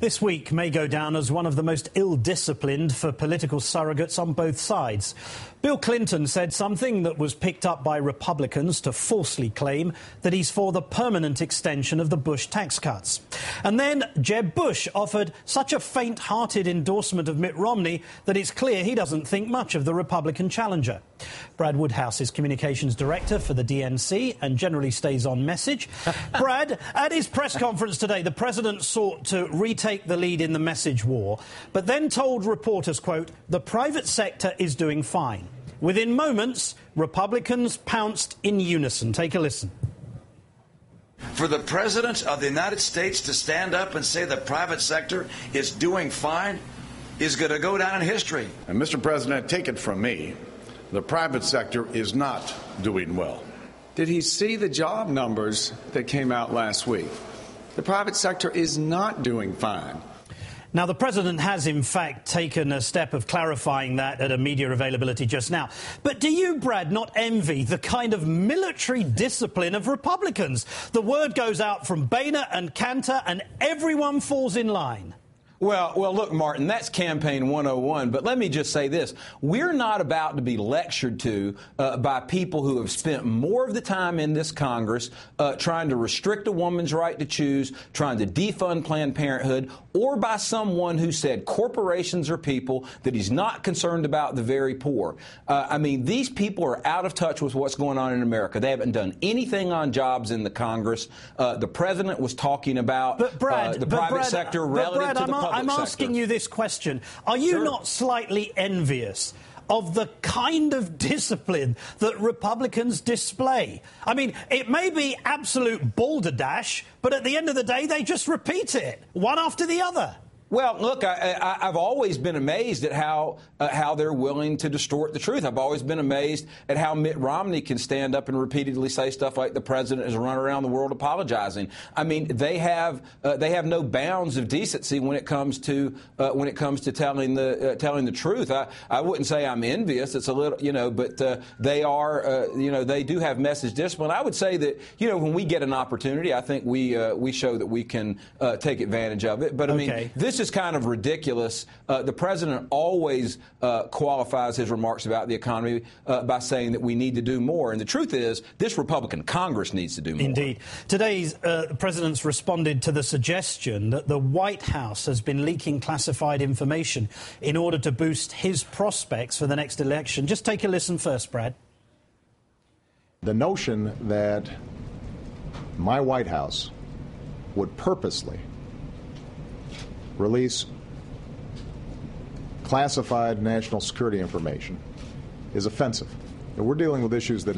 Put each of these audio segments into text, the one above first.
This week may go down as one of the most ill-disciplined for political surrogates on both sides. Bill Clinton said something that was picked up by Republicans to falsely claim that he's for the permanent extension of the Bush tax cuts. And then Jeb Bush offered such a faint-hearted endorsement of Mitt Romney that it's clear he doesn't think much of the Republican challenger. Brad Woodhouse is communications director for the DNC and generally stays on message. Brad, at his press conference today, the president sought to retake the lead in the message war, but then told reporters, quote, "The private sector is doing fine." Within moments, Republicans pounced in unison. Take a listen. For the President of the United States to stand up and say the private sector is doing fine is going to go down in history. And Mr. President, take it from me, the private sector is not doing well. Did he see the job numbers that came out last week? The private sector is not doing fine. Now, the president has, in fact, taken a step of clarifying that at a media availability just now. But do you, Brad, not envy the kind of military discipline of Republicans? The word goes out from Boehner and Cantor and everyone falls in line. Well, look, Martin, that's campaign 101. But let me just say this. We're not about to be lectured to by people who have spent more of the time in this Congress trying to restrict a woman's right to choose, trying to defund Planned Parenthood, or by someone who said corporations are people, that he's not concerned about the very poor. I mean, these people are out of touch with what's going on in America. They haven't done anything on jobs in the Congress. The president was talking about the private sector relative to the public sector. I'm asking you this question. Are you not slightly envious of the kind of discipline that Republicans display? I mean, it may be absolute balderdash, but at the end of the day, they just repeat it, one after the other. Well, look, I've always been amazed at how they're willing to distort the truth. I've always been amazed at how Mitt Romney can stand up and repeatedly say stuff like the president has run around the world apologizing. I mean, they have no bounds of decency when it comes to telling the truth. I wouldn't say I'm envious. It's a little, but they are, they do have message discipline. I would say that, when we get an opportunity, I think we show that we can take advantage of it. But I mean, this is kind of ridiculous. The president always qualifies his remarks about the economy by saying that we need to do more. And the truth is, this Republican Congress needs to do more. Indeed. Today's the president's responded to the suggestion that the White House has been leaking classified information in order to boost his prospects for the next election. Just take a listen first, Brad. The notion that my White House would purposely release classified national security information is offensive. And we're dealing with issues that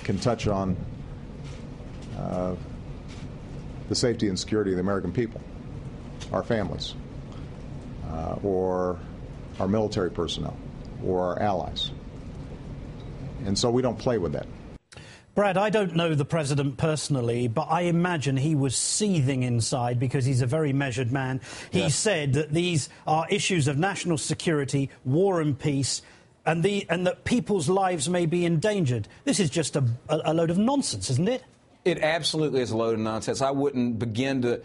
can touch on the safety and security of the American people, our families, or our military personnel, or our allies. And so we don't play with that. Brad, I don't know the president personally, but I imagine he was seething inside because he's a very measured man. He said that these are issues of national security, war and peace, and that people's lives may be endangered. This is just a load of nonsense, isn't it? It absolutely is a load of nonsense. I wouldn't begin to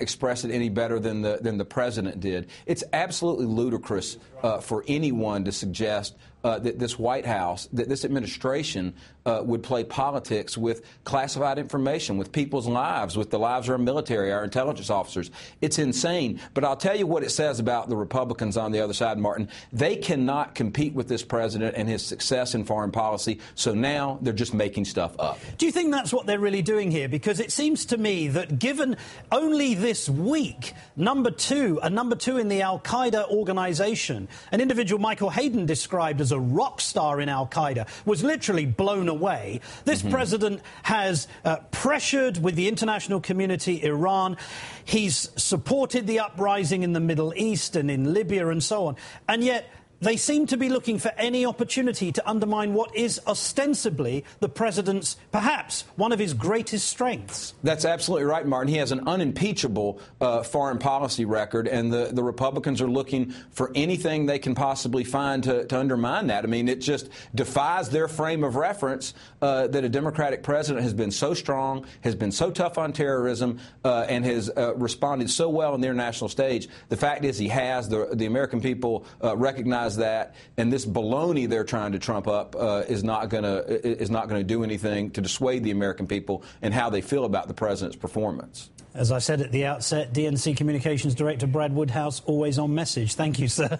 express it any better than the president did. It's absolutely ludicrous for anyone to suggest that this White House, that this administration would play politics with classified information, with people's lives, with the lives of our military, our intelligence officers. It's insane. But I'll tell you what it says about the Republicans on the other side, Martin. They cannot compete with this president and his success in foreign policy, so now they're just making stuff up. Do you think that's what they're really doing here? Because it seems to me that given only this week, number two in the al-Qaeda organization, an individual Michael Hayden described as a rock star in al-Qaeda, was literally blown away. This president has pressured with the international community Iran. He's supported the uprising in the Middle East and in Libya and so on. And yet They seem to be looking for any opportunity to undermine what is ostensibly the president's, perhaps, one of his greatest strengths. That's absolutely right, Martin. He has an unimpeachable foreign policy record, and the Republicans are looking for anything they can possibly find to undermine that. I mean, it just defies their frame of reference that a Democratic president has been so strong, has been so tough on terrorism, and has responded so well on the international stage. The fact is he has. The American people recognize that, and this baloney they're trying to trump up is not going to do anything to dissuade the American people and how they feel about the president's performance. As I said at the outset, DNC Communications Director Brad Woodhouse, always on message. Thank you, sir.